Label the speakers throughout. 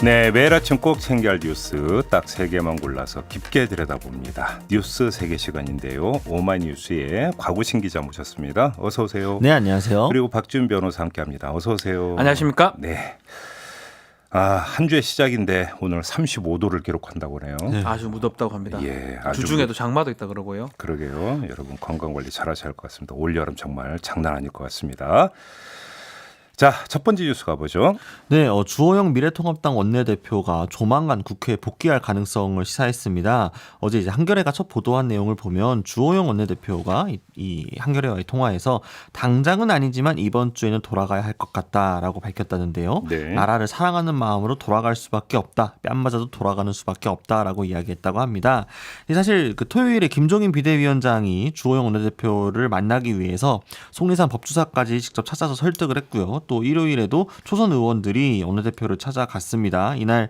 Speaker 1: 네, 매일 아침 꼭 챙겨야 할 뉴스 딱 3개만 골라서 깊게 들여다봅니다. 뉴스 3개 시간인데요. 오마이뉴스의 곽우신 기자 모셨습니다. 어서 오세요.
Speaker 2: 네, 안녕하세요.
Speaker 1: 그리고 박지훈 변호사 함께합니다. 어서 오세요.
Speaker 3: 안녕하십니까?
Speaker 1: 네. 한 주의 시작인데 오늘 35도를 기록한다고 하네요.
Speaker 2: 네.
Speaker 3: 아주 무덥다고 합니다.
Speaker 1: 예, 아주
Speaker 3: 주중에도 장마도 있다 그러고요.
Speaker 1: 그러게요. 여러분 건강관리 잘하셔야 할 것 같습니다. 올여름 정말 장난 아닐 것 같습니다. 자, 첫 번째 뉴스 가보죠.
Speaker 2: 네, 주호영 미래통합당 원내대표가 조만간 국회에 복귀할 가능성을 시사했습니다. 어제 이제 한겨레가 첫 보도한 내용을 보면 주호영 원내대표가 이 한겨레와의 통화에서 당장은 아니지만 이번 주에는 돌아가야 할 것 같다라고 밝혔다는데요.
Speaker 1: 네.
Speaker 2: 나라를 사랑하는 마음으로 돌아갈 수밖에 없다. 뺨 맞아도 돌아가는 수밖에 없다라고 이야기했다고 합니다. 사실 그 토요일에 김종인 비대위원장이 주호영 원내대표를 만나기 위해서 속리산 법주사까지 직접 찾아서 설득을 했고요. 또 일요일에도 초선 의원들이 원내대표를 찾아갔습니다. 이날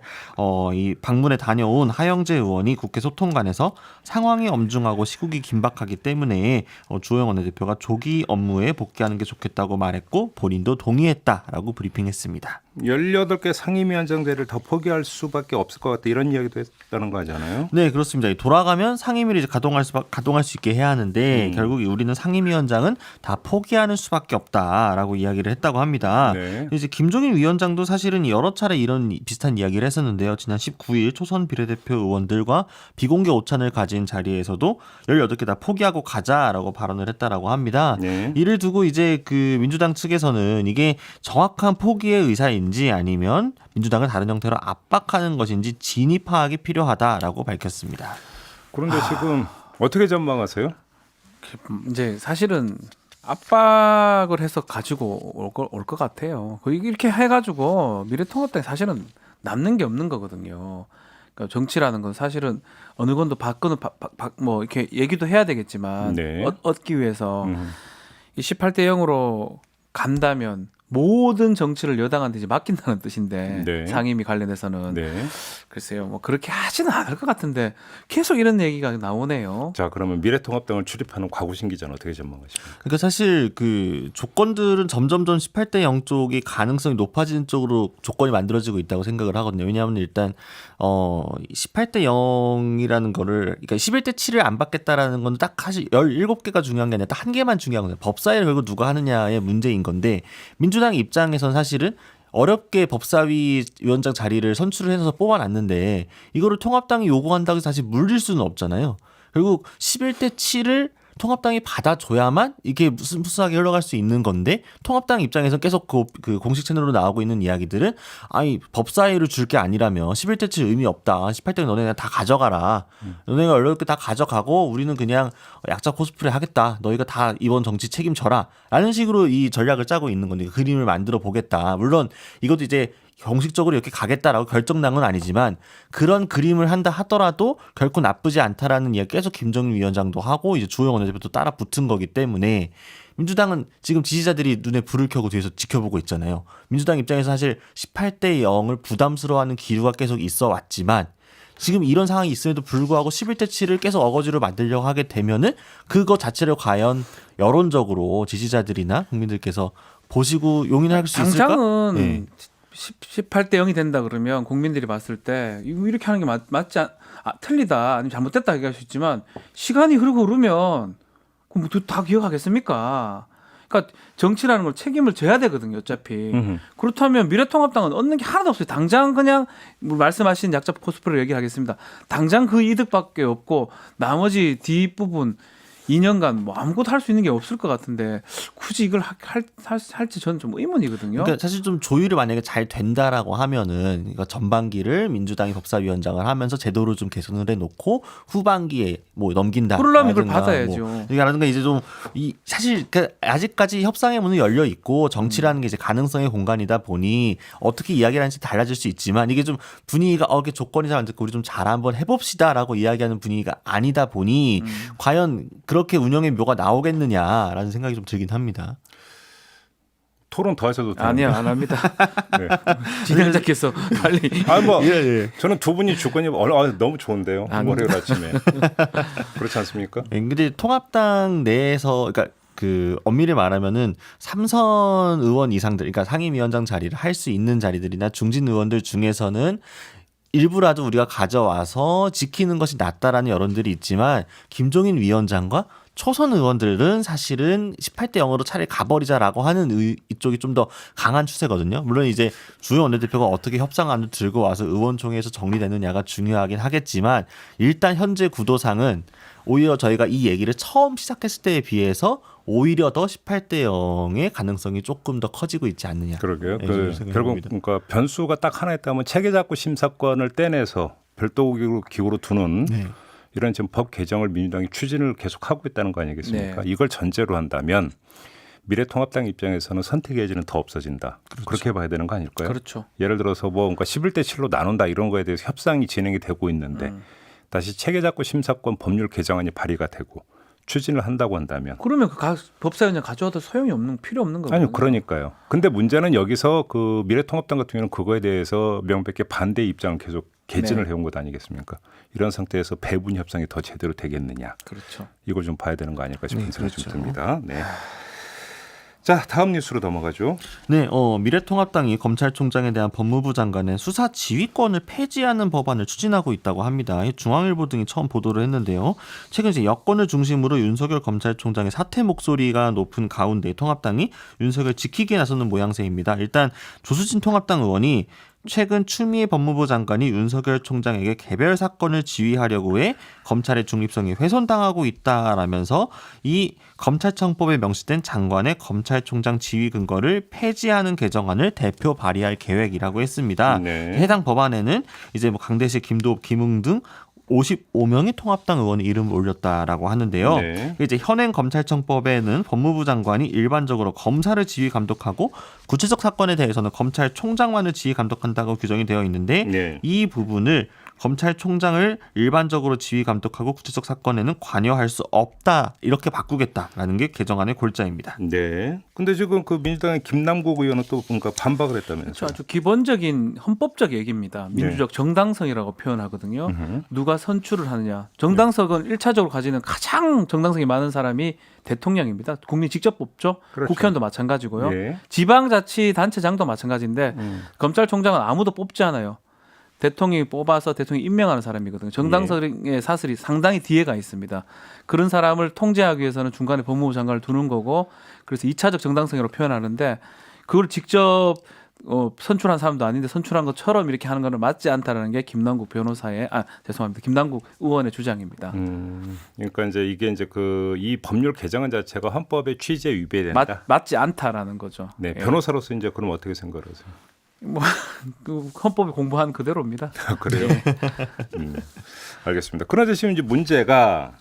Speaker 2: 이 방문에 다녀온 하영재 의원이 국회 소통관에서 상황이 엄중하고 시국이 긴박하기 때문에 주호영 원내대표가 조기 업무에 복귀하는 게 좋겠다고 말했고 본인도 동의했다라고 브리핑했습니다.
Speaker 1: 18개 상임위원장제를 더 포기할 수밖에 없을 것 같다. 이런 이야기도 했다는 거 하잖아요.
Speaker 2: 네, 그렇습니다. 돌아가면 상임위를 이제 가동할 수 있게 해야 하는데 결국 우리는 상임위원장은 다 포기하는 수밖에 없다라고 이야기를 했다고 합니다.
Speaker 1: 네.
Speaker 2: 이제 김종인 위원장도 사실은 여러 차례 이런 비슷한 이야기를 했었는데요. 지난 19일 초선 비례대표 의원들과 비공개 오찬을 가진 자리에서도 18개 다 포기하고 가자라고 발언을 했다라고 합니다.
Speaker 1: 네.
Speaker 2: 이를 두고 이제 그 민주당 측에서는 이게 정확한 포기의 의사인지 아니면 민주당을 다른 형태로 압박하는 것인지 진위 파악이 필요하다라고 밝혔습니다.
Speaker 1: 그런데 지금 어떻게 전망하세요?
Speaker 3: 이제 사실은 압박을 해서 가지고 올 것 같아요. 이렇게 해가지고 미래통합당이 사실은 남는 게 없는 거거든요. 그러니까 정치라는 건 사실은 어느 건도 바꾸는 뭐 이렇게 얘기도 해야 되겠지만
Speaker 1: 네.
Speaker 3: 얻기 위해서 이 18대 0으로 간다면 모든 정치를 여당한테 이제 맡긴다는 뜻인데
Speaker 1: 네.
Speaker 3: 상임위 관련해서는
Speaker 1: 네.
Speaker 3: 글쎄요, 뭐 그렇게 하지는 않을 것 같은데 계속 이런 얘기가 나오네요.
Speaker 1: 자, 그러면 미래통합당을 출입하는 곽우신 기자는 어떻게 전망하십니까?
Speaker 2: 그러니까 사실 그 조건들은 점점점 18대 0 쪽이 가능성이 높아지는 쪽으로 조건이 만들어지고 있다고 생각을 하거든요. 왜냐하면 일단 18대 0이라는 거를 그러니까 11대 7을 안 받겠다라는 건 딱 사실 17개가 중요한 게 아니라 딱 한 개만 중요한 거예요. 법사위를 결국 누가 하느냐의 문제인 건데 민주당 입장에선 사실은 어렵게 법사위 위원장 자리를 선출을 해서 뽑아놨는데 이거를 통합당이 요구한다고 해서 다시 물릴 수는 없잖아요. 결국 11대 7을 통합당이 받아줘야만 이게 무슨무슨하게 흘러갈 수 있는 건데 통합당 입장에서 계속 그 공식 채널로 나오고 있는 이야기들은 아니 법사위를 줄 게 아니라면 11대 7 의미 없다. 18대 너네 다 가져가라. 너네가 어렵게 다 가져가고 우리는 그냥 약자 코스프레 하겠다. 너희가 다 이번 정치 책임져라. 라는 식으로 이 전략을 짜고 있는 건데 그림을 만들어 보겠다. 물론 이것도 이제 공식적으로 이렇게 가겠다라고 결정난 건 아니지만 그런 그림을 한다 하더라도 결코 나쁘지 않다라는 이야기 계속 김정인 위원장도 하고 이제 주호영 원내대표도 따라 붙은 거기 때문에 민주당은 지금 지지자들이 눈에 불을 켜고 뒤에서 지켜보고 있잖아요. 민주당 입장에서 사실 18대 0을 부담스러워하는 기류가 계속 있어 왔지만 지금 이런 상황이 있음에도 불구하고 11대 7을 계속 어거지로 만들려고 하게 되면은 그거 자체를 과연 여론적으로 지지자들이나 국민들께서 보시고 용인할 수 있을까?
Speaker 3: 당장은
Speaker 2: 네.
Speaker 3: 18대 0이 된다 그러면 국민들이 봤을 때 이렇게 하는 게 맞지 틀리다 아니면 잘못됐다 얘기할 수 있지만 시간이 흐르면 그럼 다 기억하겠습니까? 그러니까 정치라는 걸 책임을 져야 되거든요, 어차피. 그렇다면 미래통합당은 얻는 게 하나도 없어요. 당장 그냥 말씀하신 약자 코스프레를 얘기하겠습니다. 당장 그 이득밖에 없고 나머지 뒷부분 2년간 뭐 아무것도 할 수 있는 게 없을 것 같은데 굳이 이걸 할지 저는 좀 의문이거든요.
Speaker 2: 그러니까 사실 좀 조율이 만약에 잘 된다라고 하면은 그러니까 전반기를 민주당이 법사위원장을 하면서 제도를 좀 개선을 해놓고 후반기에 뭐 넘긴다.
Speaker 3: 그러려면 이걸 받아야죠.
Speaker 2: 그러니까 이제 좀 이 사실 아직까지 협상의 문은 열려 있고 정치라는 게 이제 가능성의 공간이다 보니 어떻게 이야기를 하는지 달라질 수 있지만 이게 좀 분위기가 이게 조건이 잘 안 됐고 우리 좀 잘 한번 해봅시다라고 이야기하는 분위기가 아니다 보니 과연 그렇게 운영의 묘가 나오겠느냐라는 생각이 좀 들긴 합니다.
Speaker 1: 토론 더 하셔도 돼요.
Speaker 3: 아니요, 안 합니다.
Speaker 1: 네.
Speaker 3: 진행자께서 빨리.
Speaker 1: 저는 두 분이 주권이 너무 좋은데요. 월요일 아침에. 그렇지 않습니까?
Speaker 2: 근데 통합당 내에서 그러니까 그 엄밀히 말하면은 삼선 의원 이상들, 그러니까 상임위원장 자리를 할 수 있는 자리들이나 중진 의원들 중에서는 일부라도 우리가 가져와서 지키는 것이 낫다라는 여론들이 있지만 김종인 위원장과 초선 의원들은 사실은 18대 0으로 차라리 가버리자라고 하는 이쪽이 좀 더 강한 추세거든요. 물론 이제 주요 원내대표가 어떻게 협상안을 들고 와서 의원총회에서 정리되느냐가 중요하긴 하겠지만 일단 현재 구도상은 오히려 저희가 이 얘기를 처음 시작했을 때에 비해서 오히려 더 18대 0의 가능성이 조금 더 커지고 있지 않느냐.
Speaker 1: 그러게요.
Speaker 2: 네,
Speaker 1: 결국 그러니까 변수가 딱 하나 있다면 체계작구 심사권을 떼내서 별도 기구로 두는
Speaker 2: 네.
Speaker 1: 이런 지금 법 개정을 민주당이 추진을 계속하고 있다는 거 아니겠습니까?
Speaker 3: 네.
Speaker 1: 이걸 전제로 한다면 미래통합당 입장에서는 선택의 여지는 더 없어진다.
Speaker 2: 그렇죠.
Speaker 1: 그렇게 봐야 되는 거 아닐까요?
Speaker 3: 그렇죠.
Speaker 1: 예를 들어서 뭐 그러니까 11대 7로 나눈다 이런 거에 대해서 협상이 진행이 되고 있는데 다시 체계작구 심사권 법률 개정안이 발의가 되고 추진을 한다고 한다면
Speaker 3: 그러면 그 법사위원장 가져와도 소용이 없는 필요 없는 거거든요.
Speaker 1: 아니요, 그러니까요. 근데 문제는 여기서 그 미래통합당 같은 경우는 그거에 대해서 명백히 반대 입장을 계속 개진을
Speaker 3: 네.
Speaker 1: 해온 것 아니겠습니까? 이런 상태에서 배분 협상이 더 제대로 되겠느냐?
Speaker 3: 그렇죠.
Speaker 1: 이걸 좀 봐야 되는 거 아닐까 싶은
Speaker 2: 네,
Speaker 1: 생각이
Speaker 2: 그렇죠.
Speaker 1: 좀 듭니다. 네. 자, 다음 뉴스로 넘어가죠.
Speaker 2: 네, 미래통합당이 검찰총장에 대한 법무부 장관의 수사 지휘권을 폐지하는 법안을 추진하고 있다고 합니다. 중앙일보 등이 처음 보도를 했는데요. 최근 이제 여권을 중심으로 윤석열 검찰총장의 사퇴 목소리가 높은 가운데 통합당이 윤석열 지키기에 나서는 모양새입니다. 일단 조수진 통합당 의원이 최근 추미애 법무부 장관이 윤석열 총장에게 개별 사건을 지휘하려고 해 검찰의 중립성이 훼손당하고 있다라면서 이 검찰청법에 명시된 장관의 검찰총장 지휘 근거를 폐지하는 개정안을 대표 발의할 계획이라고 했습니다.
Speaker 1: 네.
Speaker 2: 해당 법안에는 이제 뭐 강대식, 김도읍, 김웅 등 55명의 통합당 의원이 이름을 올렸다라고 하는데요.
Speaker 1: 네.
Speaker 2: 이제 현행 검찰청법에는 법무부 장관이 일반적으로 검사를 지휘 감독하고 구체적 사건에 대해서는 검찰총장만을 지휘 감독한다고 규정이 되어 있는데
Speaker 1: 네.
Speaker 2: 이 부분을 검찰총장을 일반적으로 지휘 감독하고 구체적 사건에는 관여할 수 없다 이렇게 바꾸겠다라는 게 개정안의 골자입니다.
Speaker 1: 네. 근데 지금 그 민주당의 김남국 의원은 또 뭔가 반박을 했다면서요.
Speaker 3: 그렇죠. 아주 기본적인 헌법적 얘기입니다. 민주적 정당성이라고 표현하거든요. 누가 선출을 하느냐. 정당성은 1차적으로 가지는 가장 정당성이 많은 사람이 대통령입니다. 국민 직접 뽑죠.
Speaker 1: 그렇죠.
Speaker 3: 국회의원도 마찬가지고요.
Speaker 1: 예.
Speaker 3: 지방자치단체장도 마찬가지인데 검찰총장은 아무도 뽑지 않아요. 대통령이 뽑아서 대통령이 임명하는 사람이거든요. 정당성의 사슬이 상당히 뒤에가 있습니다. 그런 사람을 통제하기 위해서는 중간에 법무부 장관을 두는 거고 그래서 2차적 정당성이라고 표현하는데 그걸 직접 선출한 사람도 아닌데 선출한 것처럼 이렇게 하는 거는 맞지 않다라는 게 김남국 변호사의 김남국 의원의 주장입니다.
Speaker 1: 그러니까 이제 이게 이제 그 이 법률 개정안 자체가 헌법의 취지에 위배된다.
Speaker 3: 맞지 않다라는 거죠.
Speaker 1: 네,
Speaker 3: 예.
Speaker 1: 변호사로서 이제 그럼 어떻게 생각하세요?
Speaker 3: 그 헌법이 공부한 그대로입니다.
Speaker 1: 그래요? 알겠습니다. 그런데 지금 이제 문제가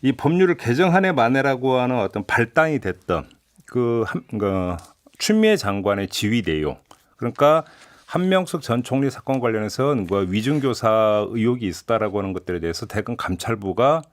Speaker 1: 이 법률을 개정한 해 만에라고 하는 어떤 발단이 됐던 그 추미애 장관의 지휘 내용. 그러니까 한명숙 전 총리 사건 관련해서 위중교사 의혹이 있었다라고 하는 것들에 대해서 대검 감찰부가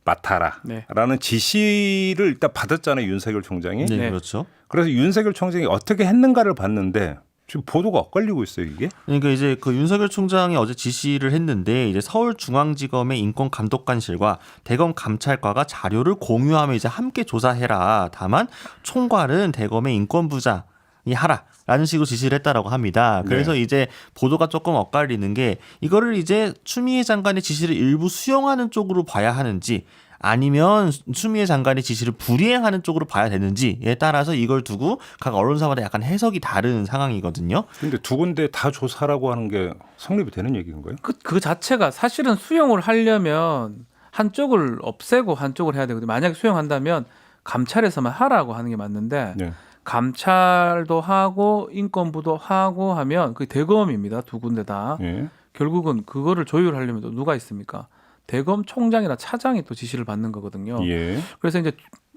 Speaker 1: 맡아라라는 지시를 일단 받았잖아요, 윤석열 총장이.
Speaker 2: 네,
Speaker 3: 네.
Speaker 2: 그렇죠.
Speaker 1: 그래서 윤석열 총장이 어떻게 했는가를 봤는데 지금 보도가 엇갈리고 있어요, 이게.
Speaker 2: 그러니까 이제 그 윤석열 총장이 어제 지시를 했는데 이제 서울중앙지검의 인권감독관실과 대검 감찰과가 자료를 공유하며 이제 함께 조사해라. 다만 총괄은 대검의 인권부장이 하라라는 식으로 지시를 했다라고 합니다. 그래서 이제 보도가 조금 엇갈리는 게 이거를 이제 추미애 장관의 지시를 일부 수용하는 쪽으로 봐야 하는지 아니면 추미애 장관의 지시를 불이행하는 쪽으로 봐야 되는지에 따라서 이걸 두고 각 언론사마다 약간 해석이 다른 상황이거든요.
Speaker 1: 근데 두 군데 다 조사라고 하는 게 성립이 되는 얘기인가요?
Speaker 3: 그 자체가 사실은 수용을 하려면 한쪽을 없애고 한쪽을 해야 되거든요. 만약에 수용한다면 감찰에서만 하라고 하는 게 맞는데
Speaker 1: 네.
Speaker 3: 감찰도 하고 인권부도 하고 하면 그게 대검입니다. 두 군데 다.
Speaker 1: 예.
Speaker 3: 결국은 그거를 조율하려면 또 누가 있습니까? 대검 총장이나 차장이 또 지시를 받는 거거든요.
Speaker 1: 예.
Speaker 3: 그래서 이제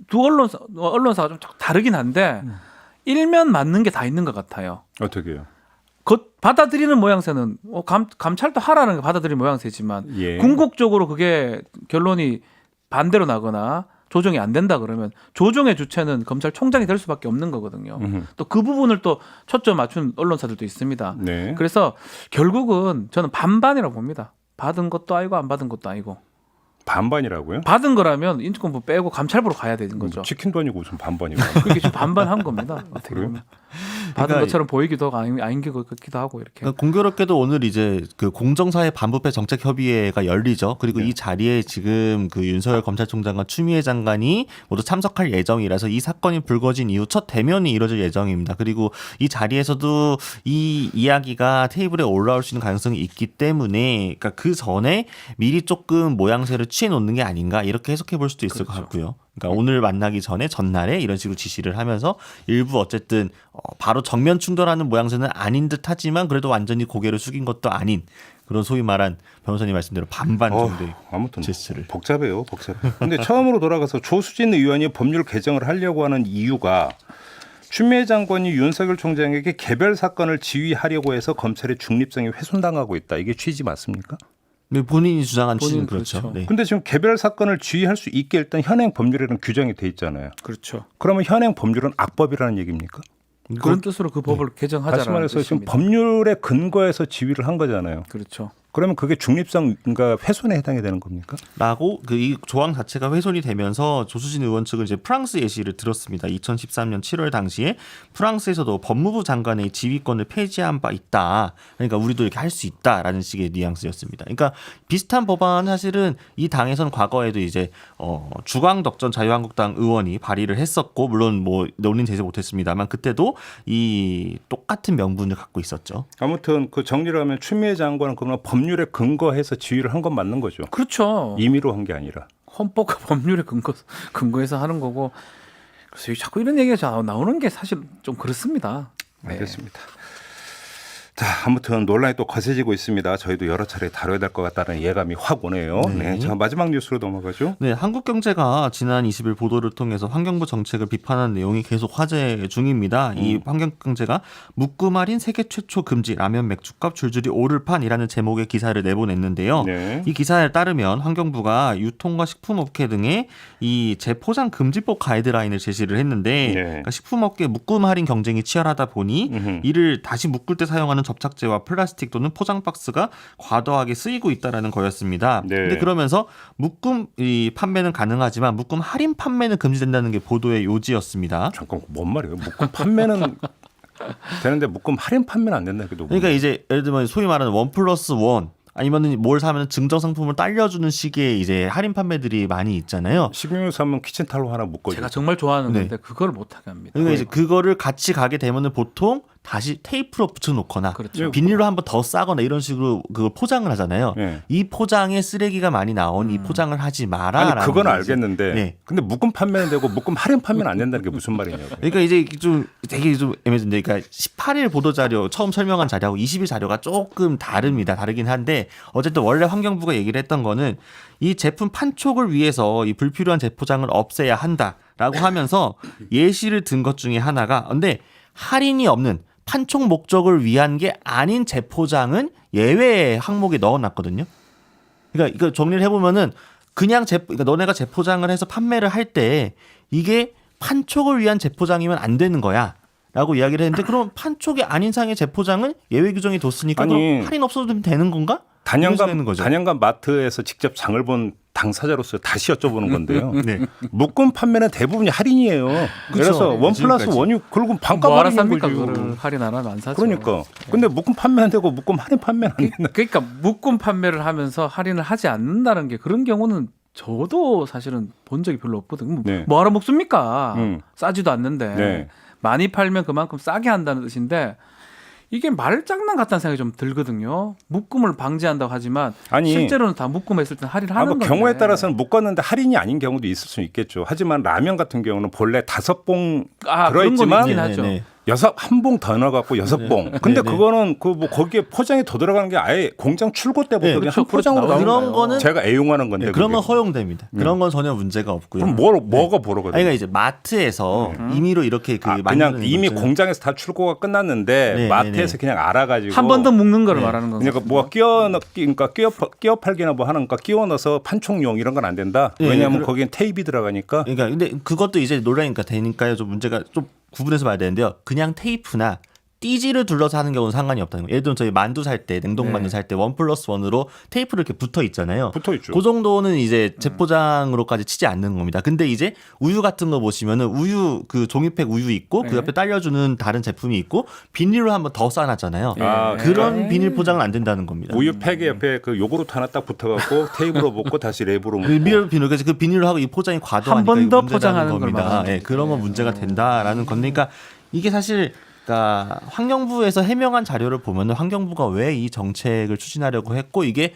Speaker 3: 두 언론사가 좀 다르긴 한데 일면 맞는 게 다 있는 것 같아요.
Speaker 1: 어떻게요?
Speaker 3: 받아들이는 모양새는 감찰도 하라는 게 받아들이는 모양새지만
Speaker 1: 예.
Speaker 3: 궁극적으로 그게 결론이 반대로 나거나 조정이 안 된다 그러면 조정의 주체는 검찰총장이 될 수밖에 없는 거거든요. 또 그 부분을 또 초점 맞춘 언론사들도 있습니다.
Speaker 1: 네.
Speaker 3: 그래서 결국은 저는 반반이라고 봅니다. 받은 것도 아니고 안 받은 것도 아니고.
Speaker 1: 반반이라고요?
Speaker 3: 받은 거라면 인권부 빼고 감찰부로 가야 되는 거죠.
Speaker 1: 치킨도 아니고 무슨 반반이고.
Speaker 3: 그게 좀 반반한 겁니다. 어떻게
Speaker 1: 그래요?
Speaker 3: 보면 받은
Speaker 2: 그러니까
Speaker 3: 것처럼 보이기도 하고 아닌 것 같기도 하고 이렇게.
Speaker 2: 그러니까 공교롭게도 오늘 이제 그 공정사회 반부패 정책협의회가 열리죠. 그리고
Speaker 1: 네.
Speaker 2: 이 자리에 지금 그 윤석열 검찰총장과 추미애 장관이 모두 참석할 예정이라서 이 사건이 불거진 이후 첫 대면이 이뤄질 예정입니다. 그리고 이 자리에서도 이 이야기가 테이블에 올라올 수 있는 가능성이 있기 때문에 그러니까 그 전에 미리 조금 모양새를 취해 놓는 게 아닌가 이렇게 해석해 볼 수도 있을 것 같고요. 그러니까 오늘 만나기 전에 전날에 이런 식으로 지시를 하면서 일부 어쨌든 바로 정면 충돌하는 모양새는 아닌 듯하지만 그래도 완전히 고개를 숙인 것도 아닌 그런 소위 말한 변호사님 말씀대로 반반 정도의
Speaker 1: 아무튼
Speaker 2: 제스처를.
Speaker 1: 복잡해요. 근데 처음으로 돌아가서 조수진 의원이 법률 개정을 하려고 하는 이유가 추미애 장관이 윤석열 총장에게 개별 사건을 지휘하려고 해서 검찰의 중립성이 훼손당하고 있다. 이게 취지 맞습니까?
Speaker 2: 네, 본인이 주장한 취지는
Speaker 3: 본인
Speaker 2: 그렇죠.
Speaker 3: 그렇죠.
Speaker 2: 네.
Speaker 1: 근데 지금 개별 사건을 지휘할 수 있게 일단 현행 법률에는 규정이 돼 있잖아요.
Speaker 3: 그렇죠.
Speaker 1: 그러면 현행 법률은 악법이라는 얘기입니까?
Speaker 3: 그런 뜻으로 그 법을
Speaker 1: 다시
Speaker 3: 개정하자라는
Speaker 1: 말해서 지금
Speaker 3: 뜻입니다.
Speaker 1: 법률에 근거해서 지휘를 한 거잖아요.
Speaker 3: 그렇죠.
Speaker 1: 그러면 그게 중립성 그러니까 훼손에 해당이 되는 겁니까?
Speaker 2: 라고 그 이 조항 자체가 훼손이 되면서 조수진 의원 측은 이제 프랑스 예시를 들었습니다. 2013년 7월 당시에 프랑스에서도 법무부 장관의 지휘권을 폐지한 바 있다. 그러니까 우리도 이렇게 할 수 있다라는 식의 뉘앙스였습니다. 그러니까 비슷한 법안 사실은 이 당에서는 과거에도 이제 주광덕 전 자유한국당 의원이 발의를 했었고 물론 뭐 논의는 되지 못했습니다만 그때도 이 똑같은 명분을 갖고 있었죠.
Speaker 1: 아무튼 그 정리를 하면 추미애 장관은 그러면 법률에 근거해서 지휘를 한 건 맞는 거죠.
Speaker 3: 그렇죠.
Speaker 1: 임의로 한 게 아니라.
Speaker 3: 헌법과 법률에 근거해서 하는 거고. 그래서 자꾸 이런 얘기가 나오는 게 사실 좀 그렇습니다. 네.
Speaker 1: 알겠습니다. 자, 아무튼 논란이 또 거세지고 있습니다. 저희도 여러 차례 다뤄야 될 것 같다는 예감이 확 오네요. 네. 자, 마지막 뉴스로 넘어가죠.
Speaker 2: 네, 한국경제가 지난 20일 보도를 통해서 환경부 정책을 비판한 내용이 계속 화제 중입니다. 이 환경경제가 묵고 말인 세계 최초 금지 라면 맥주값 줄줄이 오를 판이라는 제목의 기사를 내보냈는데요.
Speaker 1: 네.
Speaker 2: 이 기사에 따르면 환경부가 유통과 식품업계 등의 이 재포장 금지법 가이드라인을 제시를 했는데
Speaker 1: 네.
Speaker 2: 그러니까 식품업계 묵고 할인 경쟁이 치열하다 보니 이를 다시 묶을 때 사용하는 접착제와 플라스틱 또는 포장 박스가 과도하게 쓰이고 있다라는 거였습니다.
Speaker 1: 네.
Speaker 2: 근데 그러면서 묶음 이 판매는 가능하지만 묶음 할인 판매는 금지된다는 게 보도의 요지였습니다.
Speaker 1: 잠깐 뭔 말이에요? 묶음 판매는 되는데 묶음 할인 판매는 안 된다.
Speaker 2: 그러니까 이제 예를 들면 소위 말하는 1+1 아니면은 뭘 사면 증정 상품을 딸려주는 식의 이제 할인 판매들이 많이 있잖아요.
Speaker 1: 식용유 사면 키친타올로 하나 묶어줘.
Speaker 3: 제가 정말 좋아하는
Speaker 2: 네.
Speaker 3: 건데 그걸 못하게 합니다.
Speaker 2: 그러니까 이제 그거를 같이 가게 되면은 보통 다시 테이프로 붙여놓거나
Speaker 3: 그렇죠.
Speaker 2: 비닐로 한번 더 싸거나 이런 식으로 그걸 포장을 하잖아요.
Speaker 1: 네.
Speaker 2: 이 포장에 쓰레기가 많이 나온 이 포장을 하지 마라.
Speaker 1: 아니 그건 알겠는데
Speaker 2: 네.
Speaker 1: 근데 묶음 판매는 되고 묶음 할인 판매는 안 된다는 게 무슨 말이냐고.
Speaker 2: 그러니까 이제 좀 되게 좀 애매한데, 그러니까 18일 보도 자료 처음 설명한 자료하고 20일 자료가 조금 다릅니다. 다르긴 한데 어쨌든 원래 환경부가 얘기를 했던 거는 이 제품 판촉을 위해서 이 불필요한 재포장을 없애야 한다라고 하면서 예시를 든 것 중에 하나가 근데 할인이 없는 판촉 목적을 위한 게 아닌 재포장은 예외 항목에 넣어놨거든요. 그러니까 이거 정리를 해보면은 그냥 그러니까 너네가 재포장을 해서 판매를 할 때 이게 판촉을 위한 재포장이면 안 되는 거야라고 이야기를 했는데 그럼 판촉이 아닌 상의 재포장은 예외 규정이 뒀으니까
Speaker 1: 아니,
Speaker 2: 그럼 할인 없어도 되는 건가? 이러면서 되는 거죠.
Speaker 1: 단연간 마트에서 직접 장을 본 당사자로서 다시 여쭤보는 건데요.
Speaker 2: 네.
Speaker 1: 묶음 판매는 대부분이 할인이에요. 그래서 원 플러스
Speaker 2: 지금까지.
Speaker 1: 원이 결국 반값
Speaker 3: 뭐 알아
Speaker 1: 할인인
Speaker 3: 삽니까?
Speaker 1: 거죠.
Speaker 3: 그거를 할인 안 하면 안 사죠.
Speaker 1: 그러니까. 근데 묶음 판매는 되고 묶음 할인 판매는 안 된다.
Speaker 3: 그러니까 묶음 판매를 하면서 할인을 하지 않는다는 게 그런 경우는 저도 사실은 본 적이 별로 없거든요.
Speaker 1: 네.
Speaker 3: 뭐 하러 먹습니까?
Speaker 1: 음.
Speaker 3: 싸지도 않는데
Speaker 1: 네.
Speaker 3: 많이 팔면 그만큼 싸게 한다는 뜻인데 이게 말장난 같다는 생각이 좀 들거든요. 묶음을 방지한다고 하지만
Speaker 1: 아니,
Speaker 3: 실제로는 다 묶음했을 때 할인을 하는
Speaker 1: 뭐
Speaker 3: 건데.
Speaker 1: 경우에 따라서는 묶었는데 할인이 아닌 경우도 있을 수 있겠죠. 하지만 라면 같은 경우는 본래 5봉
Speaker 3: 그런 건
Speaker 1: 들어있지만
Speaker 3: 있긴 하죠.
Speaker 1: 한 봉 더 넣어갖고 6봉. 근데
Speaker 2: 네.
Speaker 1: 그거는 그 뭐 거기에 포장이 더 들어가는 게 아예 공장 출고 때부터
Speaker 2: 네,
Speaker 1: 그냥
Speaker 3: 그렇죠.
Speaker 1: 한 포장으로
Speaker 3: 그렇죠.
Speaker 1: 나오는
Speaker 2: 그런
Speaker 1: 거예요.
Speaker 2: 거는
Speaker 1: 제가 애용하는 건데.
Speaker 2: 네, 그런 건
Speaker 1: 그게.
Speaker 2: 허용됩니다. 그런 건 전혀 문제가 없고요.
Speaker 1: 그럼 뭐가 보러거든요?
Speaker 2: 아니, 그러니까 이제 마트에서 임의로 이렇게 그
Speaker 1: 그냥
Speaker 2: 만드는
Speaker 1: 이미
Speaker 2: 거죠.
Speaker 1: 공장에서 다 출고가 끝났는데
Speaker 2: 네,
Speaker 1: 마트에서
Speaker 2: 네,
Speaker 1: 그냥 알아가지고
Speaker 3: 한 번 더 묶는 거를
Speaker 2: 네.
Speaker 3: 말하는
Speaker 1: 그러니까
Speaker 3: 거죠.
Speaker 1: 뭐 그러니까 끼워 팔기나 뭐 하는 거 끼워 넣어서 판촉용 이런 건 안 된다.
Speaker 2: 네,
Speaker 1: 왜냐하면
Speaker 2: 그래-
Speaker 1: 거기엔 테이프 들어가니까.
Speaker 2: 그러니까 근데 그것도 이제 논란이니까 되니까요. 좀 문제가 좀 구분해서 봐야 되는데요. 그냥 테이프나 띠지를 둘러서 하는 경우는 상관이 없다는 거예요. 예를 들면 저희 만두 살 때, 냉동 만두
Speaker 3: 네.
Speaker 2: 살 때 1+1으로 테이프를 이렇게 붙어 있잖아요.
Speaker 1: 붙어 있죠.
Speaker 2: 그 정도는 이제 재포장으로까지 치지 않는 겁니다. 근데 이제 우유 같은 거 보시면은 우유 그 종이팩 우유 있고
Speaker 3: 네.
Speaker 2: 그 옆에 딸려주는 다른 제품이 있고 비닐로 한번 더 싸놨잖아요.
Speaker 1: 아,
Speaker 2: 그런 비닐 포장은 안 된다는 겁니다.
Speaker 1: 우유 팩에 옆에 그 요구르트 하나 딱 붙어갖고 테이블로 볶고 다시 랩으로 먹고.
Speaker 2: 밀 비닐 그래서 그 비닐로 하고 이 포장이 과도하니까
Speaker 3: 한번 더
Speaker 2: 문제라는
Speaker 3: 포장하는 걸
Speaker 2: 겁니다.
Speaker 3: 말하는
Speaker 2: 예, 그런 건 문제가 된다라는 건데, 그러니까 이게 사실. 그러니까 환경부에서 해명한 자료를 보면 환경부가 왜 이 정책을 추진하려고 했고 이게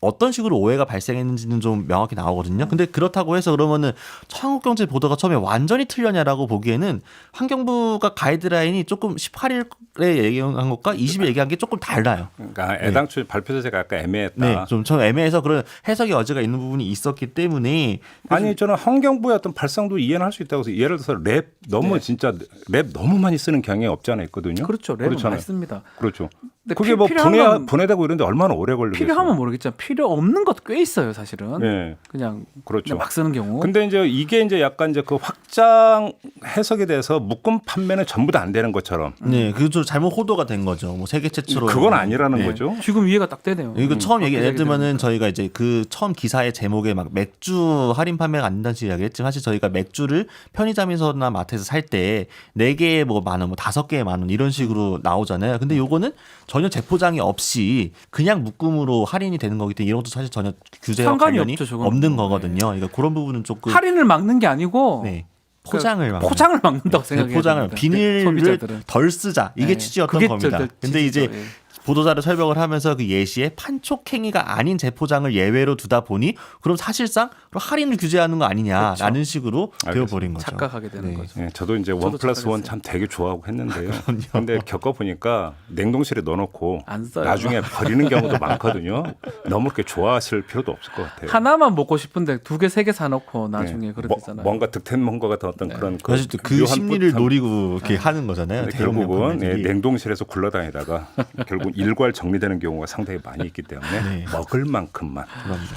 Speaker 2: 어떤 식으로 오해가 발생했는지는 좀 명확히 나오거든요. 근데 그렇다고 해서 그러면은 한국경제 보도가 처음에 완전히 틀렸냐라고 보기에는 환경부가 가이드라인이 조금 18일에 얘기한 것과 20일 얘기한 게 조금 달라요.
Speaker 1: 그러니까 애당초 발표 자체가 약간 애매했다.
Speaker 2: 네, 좀 애매해서 그런 해석의 여지가 있는 부분이 있었기 때문에
Speaker 1: 아니 저는 환경부의 어떤 발상도 이해는 할 수 있다고 해서 예를 들어서 랩 너무 진짜 랩 너무 많이 쓰는 경향이 없지 않아 있거든요.
Speaker 3: 그렇죠. 랩은
Speaker 1: 그렇잖아요.
Speaker 3: 많이 씁니다.
Speaker 1: 그렇죠.
Speaker 3: 근데
Speaker 1: 그게 뭐
Speaker 3: 필요한 건
Speaker 1: 분해되고 이런데 얼마나 오래 걸리겠어요.
Speaker 3: 필요하면 모르겠지만 필요 없는 것도 꽤 있어요, 사실은.
Speaker 1: 네.
Speaker 3: 그냥
Speaker 1: 그렇죠.
Speaker 3: 막 쓰는 경우.
Speaker 1: 근데 이제 이게 이제 약간 이제 그 확장 해석에 대해서 묶음 판매는 전부 다 안 되는 것처럼
Speaker 2: 네, 그게 좀 잘못 호도가 된 거죠. 뭐 세계 최초로
Speaker 1: 그건 아니라는
Speaker 2: 네.
Speaker 1: 거죠.
Speaker 3: 지금 이해가 딱 되네요.
Speaker 2: 이거 처음 얘기 예를 들면은
Speaker 3: 되니까.
Speaker 2: 저희가 이제 그 처음 기사의 제목에 막 맥주 할인 판매가 안 된다는 식으로 이야기했지만 사실 저희가 맥주를 편의점에서나 마트에서 살 때 4개에 뭐 10,000원, 뭐 5개에 10,000원 이런 식으로 나오잖아요. 근데 요거는 전혀 재포장이 없이 그냥 묶음으로 할인이 되는 거기 때문에 이런 것도 사실 전혀 규제와
Speaker 3: 상관이
Speaker 2: 관련이
Speaker 3: 없죠, 저건.
Speaker 2: 없는 거거든요. 그러니까 그런 부분은 조금
Speaker 3: 할인을 막는 게 아니고
Speaker 2: 네. 포장을 막
Speaker 3: 포장을 막는다고 생각해요.
Speaker 2: 포장을 비닐을
Speaker 3: 소비자들은.
Speaker 2: 덜 쓰자 이게
Speaker 3: 네.
Speaker 2: 취지였던
Speaker 3: 그게
Speaker 2: 겁니다.
Speaker 3: 저
Speaker 2: 근데 이제
Speaker 3: 취지죠, 예.
Speaker 2: 보도자료 설명을 하면서 그 예시에 판촉행위가 아닌 재포장을 예외로 두다 보니 그럼 사실상 그럼 할인을 규제하는 거 아니냐라는 식으로 되어버린 거죠.
Speaker 3: 착각하게 되는
Speaker 2: 네.
Speaker 3: 거죠.
Speaker 1: 예, 저도 이제 원 플러스 원 참 되게 좋아하고 했는데요. 근데 겪어보니까 냉동실에 넣어놓고
Speaker 3: 안 써요.
Speaker 1: 나중에 버리는 경우도 많거든요. 너무 그렇게 좋아하실 필요도 없을 것 같아요.
Speaker 3: 하나만 먹고 싶은데 2개, 3개 사놓고 나중에
Speaker 1: 네.
Speaker 3: 그러잖아요.
Speaker 1: 뭔가 득템뭔가 같은 어떤 그런
Speaker 2: 사실 그
Speaker 1: 묘한
Speaker 2: 심리를
Speaker 1: 뿌듯함.
Speaker 2: 노리고 이렇게 하는 거잖아요.
Speaker 1: 근데
Speaker 2: 대용량
Speaker 1: 결국은
Speaker 2: 판매들이.
Speaker 1: 냉동실에서 굴러다니다가 결국 일괄 정리되는 경우가 상당히 많이 있기 때문에
Speaker 2: 네.
Speaker 1: 먹을 만큼만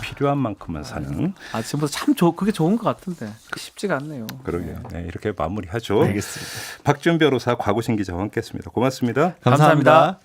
Speaker 1: 필요한 만큼만 사는
Speaker 3: 아침부터 참 그게 좋은 것 같은데 쉽지가 않네요.
Speaker 1: 그러게요. 네, 이렇게 마무리하죠.
Speaker 2: 알겠습니다.
Speaker 1: 박준 변호사, 곽우신 기자와 함께했습니다. 고맙습니다.
Speaker 2: 감사합니다.